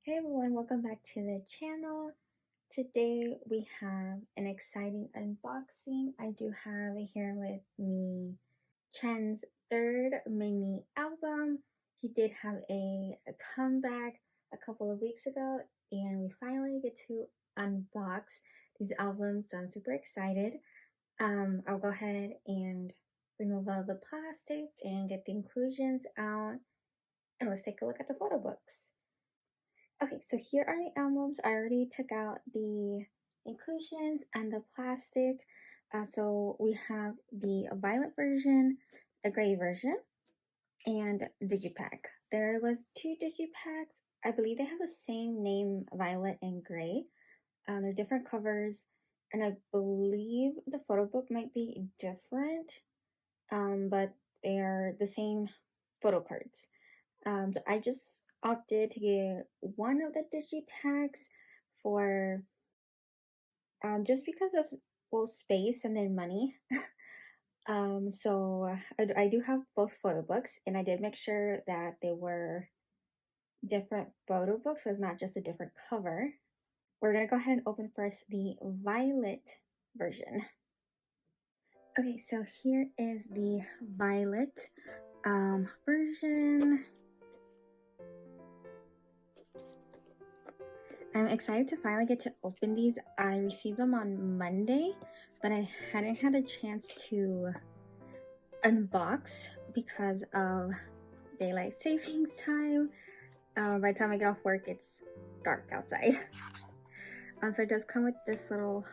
Hey everyone, welcome back to the channel. Today we have an exciting unboxing. I do have here with me Chen's third mini album. He did have a comeback a couple of weeks ago and we finally get to unbox these albums, so I'm super excited. I'll go ahead and remove all the plastic and get the inclusions out, and let's take a look at the photo books. Okay, so here are the albums. I already took out the inclusions and the plastic. So we have the violet version, the gray version, and digipack. There was two digipacks. I believe they have the same name, violet and gray. They're different covers, and I believe the photo book might be different, but they are the same photo cards. So I just opted to get one of the digipacks for just because of both space and then money. So I do have both photo books, and I did make sure that they were different photo books, so it's not just a different cover. We're gonna go ahead and open first the violet version. Okay, so here is the violet version. I'm excited to finally get to open these. I received them on Monday, but I hadn't had a chance to unbox because of daylight savings time. By the time I get off work, it's dark outside. So it does come with this little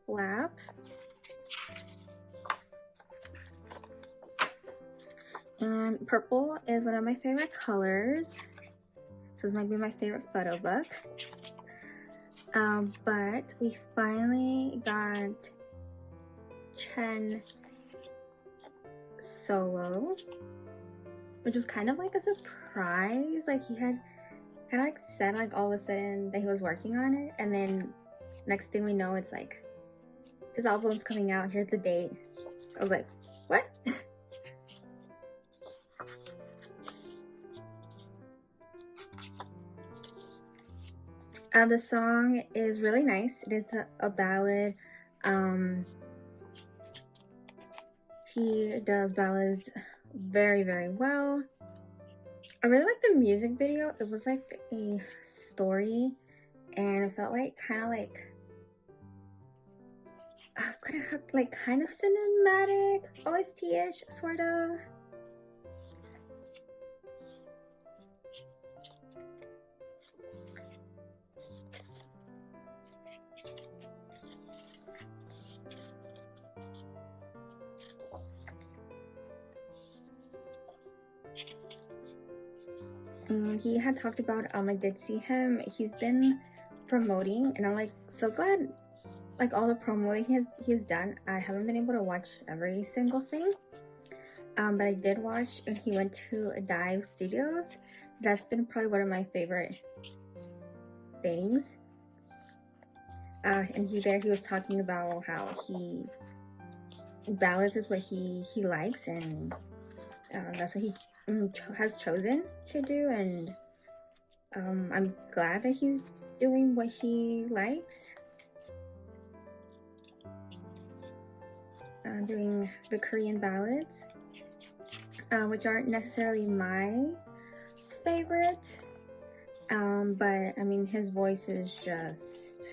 flap. And purple is one of my favorite colors. This might be my favorite photo book. But we finally got Chen solo, which was kind of like a surprise. Like he had kind of like said like all of a sudden that he was working on it, and then next thing we know, it's like his album's coming out, here's the date. I was like, what? The song is really nice. It is a ballad. He does ballads very, very well. I really like the music video. It was like a story, and it felt like kind of cinematic, OST-ish, sort of. And he had talked about, I did see him. He's been promoting, and I'm like so glad, like all the promoting he's done. I haven't been able to watch every single thing, but I did watch, and he went to Dive Studios. That's been probably one of my favorite things. And he was talking about how ballads is what he likes, and that's what he has chosen to do, and I'm glad that he's doing what he likes, doing the Korean ballads, which aren't necessarily my favorite, but I mean his voice is just,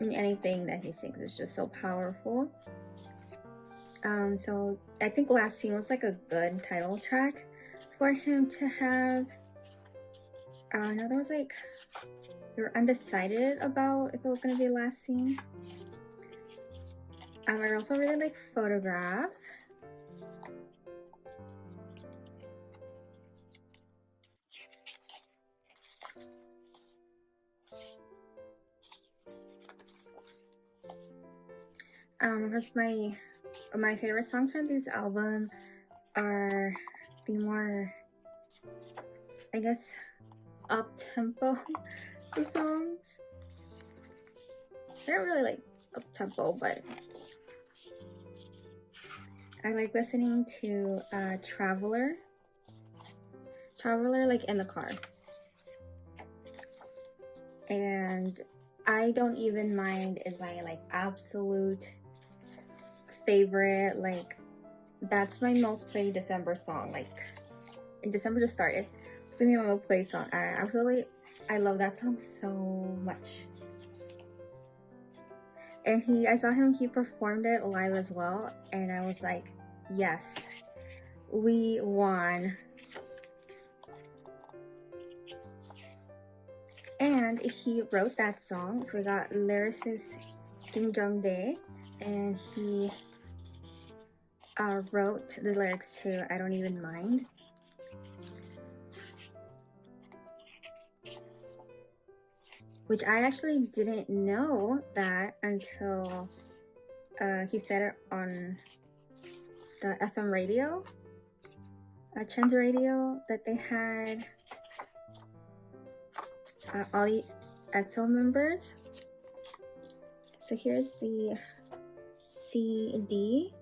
I mean, anything that he sings is just so powerful. So I think Last Scene was like a good title track for him to have. I know there was like, we were undecided about if it was going to be Last Scene. I also really like Photograph. My favorite songs from this album are the more, I guess, up-tempo songs. I don't really like up-tempo, but I like listening to Traveler. Traveler like in the car. And I don't even mind is my like absolute favorite, like that's my most played December song. Like in December just started. It's gonna be my most played song. I love that song so much. And I saw he performed it live as well, and I was like, yes, we won. And he wrote that song, so we got lyricist Kim Jong-dae, and he wrote the lyrics to I Don't Even Mind. Which I actually didn't know that until he said it on the FM radio, CHEN's radio, that they had all the EXO members. So here's the CD.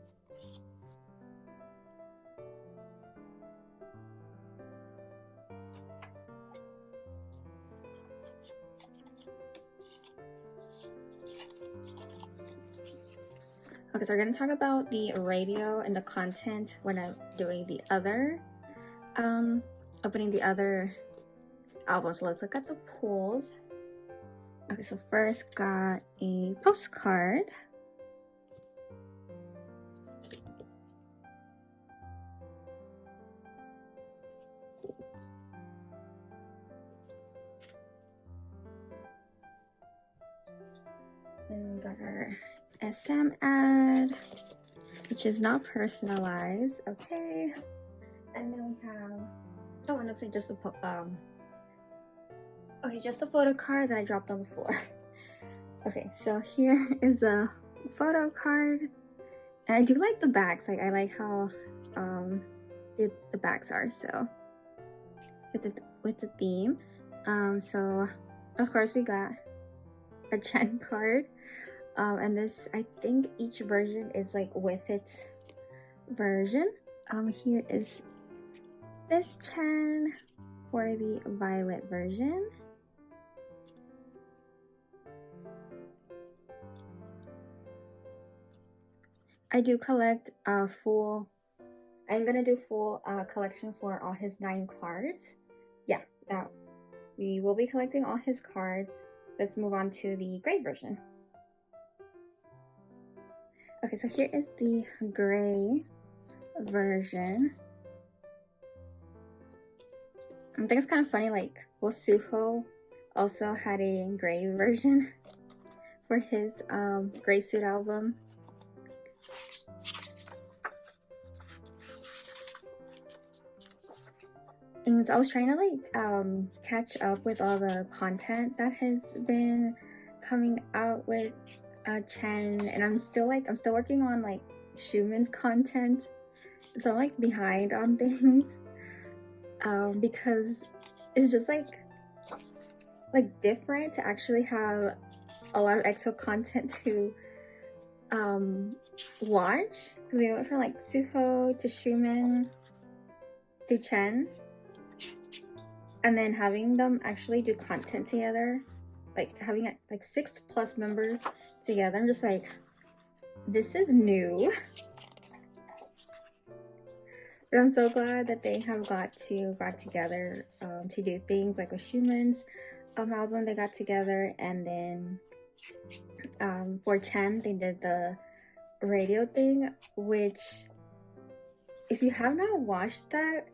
Okay, so we're gonna talk about the radio and the content when I'm doing the other, opening the other album. So let's look at the pulls. Okay, so first got a postcard. And we got our SM ad, which is not personalized. Okay, and then we have, oh, and looks like just a okay, just a photo card that I dropped on the floor. Okay, so here is a photo card, and I do like the backs. Like I like how the backs are, so with the theme. So of course we got a CHEN card. And this, I think each version is like with its version. Here is this CHEN for the violet version. I do collect full, I'm gonna do full collection for all his 9 cards. Yeah, that we will be collecting all his cards. Let's move on to the gray version. Okay, so here is the gray version. I think it's kind of funny, like, well, Suho also had a gray version for his Gray Suit album. And I was trying to like catch up with all the content that has been coming out with CHEN, and I'm still working on like Schumann's content, so I'm like behind on things because it's just like different to actually have a lot of EXO content to watch, because we went from like Suho to Schumann to CHEN, and then having them actually do content together, like having like 6+ members together. I'm just like, this is new. But I'm so glad that they have got together to do things like with Schumann's album. They got together, and then for CHEN they did the radio thing, which if you have not watched that,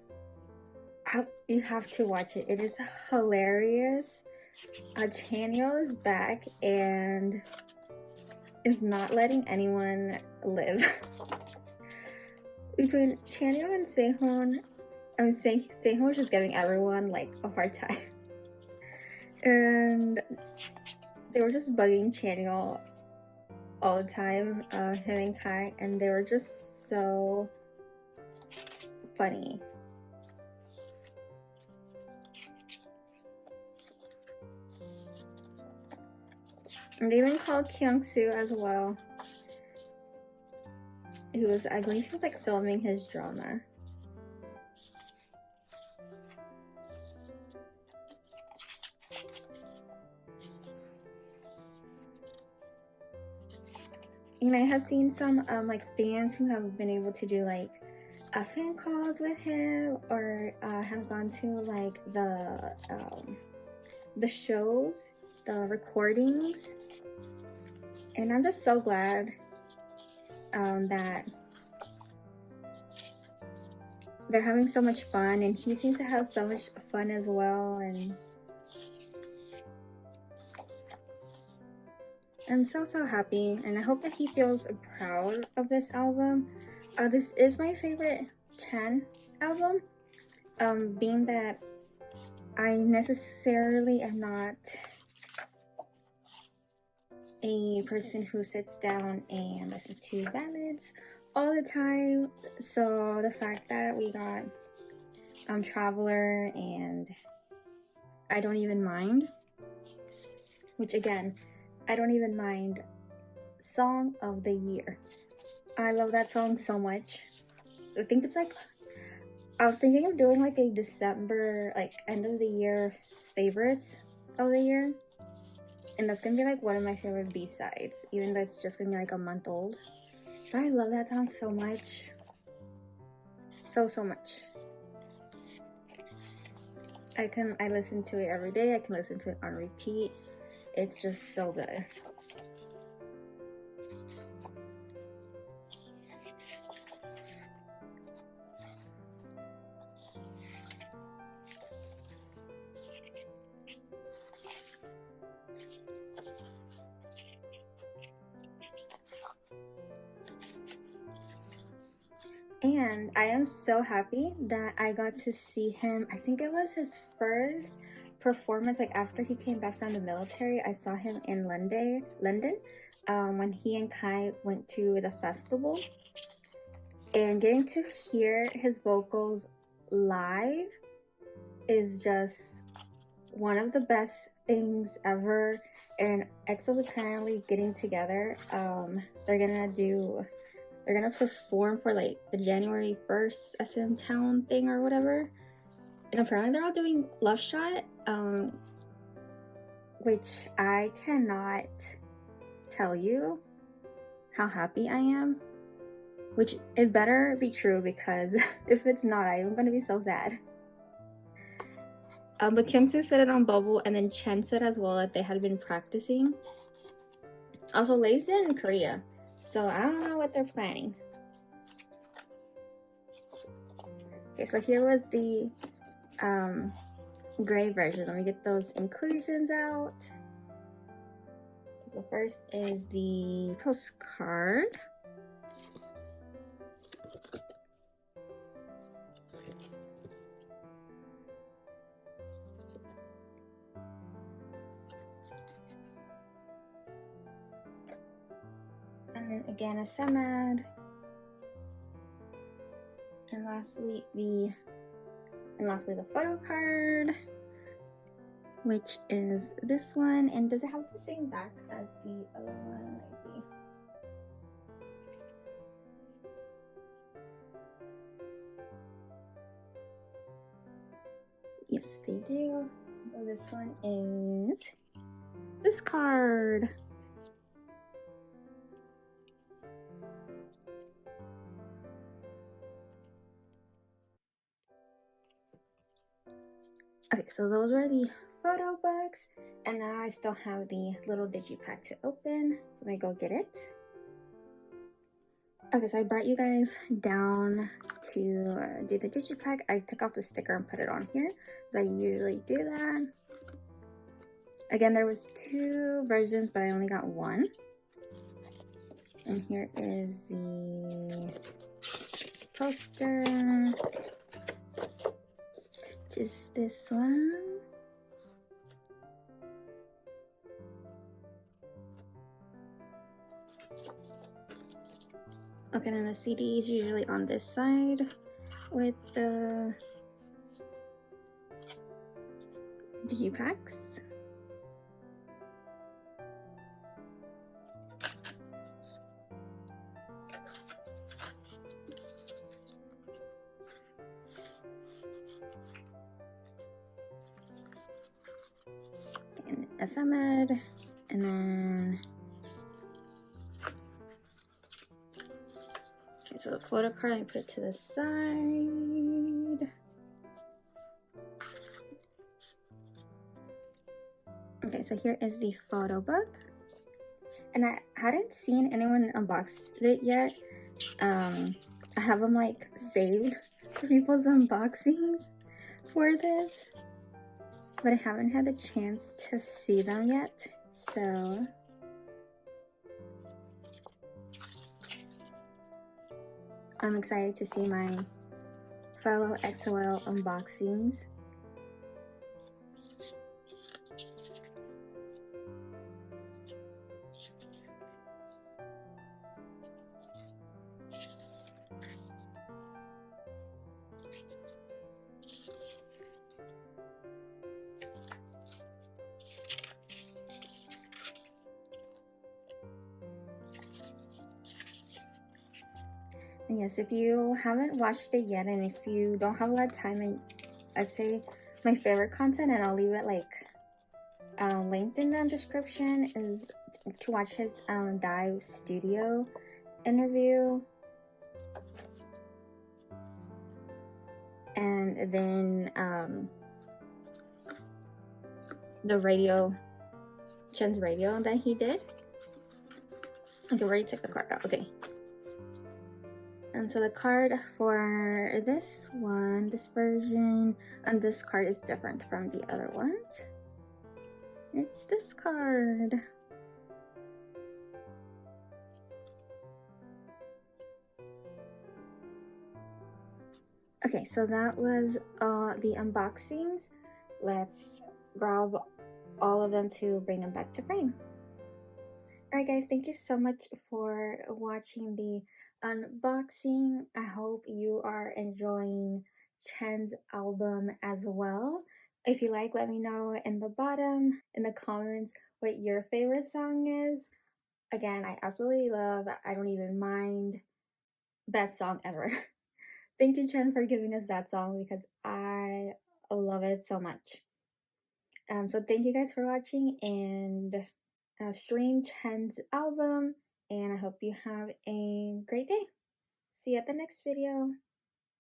you have to watch it. It is hilarious. Chanyeol is back and is not letting anyone live. Between Chanyeol and Sehun, I mean, Sehun was just giving everyone like a hard time. And they were just bugging Chanyeol all the time, him and Kai, and they were just so funny. And they even called Kyung-soo as well. I believe he was like filming his drama. And I have seen some like fans who have been able to do like fan calls with him, or have gone to like the shows, the recordings, and I'm just so glad that they're having so much fun, and he seems to have so much fun as well, and I'm so happy, and I hope that he feels proud of this album. This is my favorite Chen album, being that I necessarily am not a person who sits down and listens to ballads all the time. So the fact that we got Traveler and I Don't Even Mind, which again, I Don't Even Mind, Song of the Year. I love that song so much. I think it's like, I was thinking of doing like a December, like end of the year favorites of the year. And that's gonna be like one of my favorite B-sides, even though it's just gonna be like a month old. But I love that song so much. So much. I listen to it every day. I can listen to it on repeat. It's just so good. And I am so happy that I got to see him. I think it was his first performance, like after he came back from the military. I saw him in London when he and Kai went to the festival. And getting to hear his vocals live is just one of the best things ever. And EXO's apparently getting together. They're gonna perform for like the January 1st SM Town thing or whatever. And apparently they're all doing Love Shot, which I cannot tell you how happy I am. Which it better be true, because if it's not, I am gonna be so sad. But Kyungsu said it on Bubble, and then Chen said as well that they had been practicing. Also, Lay's in Korea, so I don't know what they're planning. Okay, so here was the gray version. Let me get those inclusions out. So first is the postcard. And then again a samad. And lastly the photo card, which is this one. And does it have the same back as the other one? Let's see. Yes, they do. So this one is this card. Okay, so those were the photo books, and now I still have the little digipack to open, so let me go get it. Okay, so I brought you guys down to do the digipack. I took off the sticker and put it on here, because I usually do that. Again, there was 2 versions, but I only got one. And here is the poster, which is this one. Okay, then the CD is usually on this side with the digipacks. SMed, and then okay, so the photo card, I put it to the side. Okay, so here is the photo book, and I hadn't seen anyone unbox it yet. I have them like saved for people's unboxings for this, but I haven't had the chance to see them yet, so I'm excited to see my fellow XOL unboxings. And yes, if you haven't watched it yet, and if you don't have a lot of time, and I'd say my favorite content, and I'll leave it like linked in the description, is to watch his dive studio interview, and then the Chen's radio that he did. Okay, already took the card out. Okay. And so the card for this one, this version, and this card is different from the other ones. It's this card. Okay, so that was the unboxings. Let's grab all of them to bring them back to frame. Alright guys, thank you so much for watching the unboxing. I hope you are enjoying Chen's album as well. If you like, let me know in the bottom, in the comments, what your favorite song is. Again, I absolutely love, I don't even mind, best song ever. Thank you, Chen, for giving us that song because I love it so much. So thank you guys for watching, and stream Chen's album, and I hope you have a great day. See you at the next video.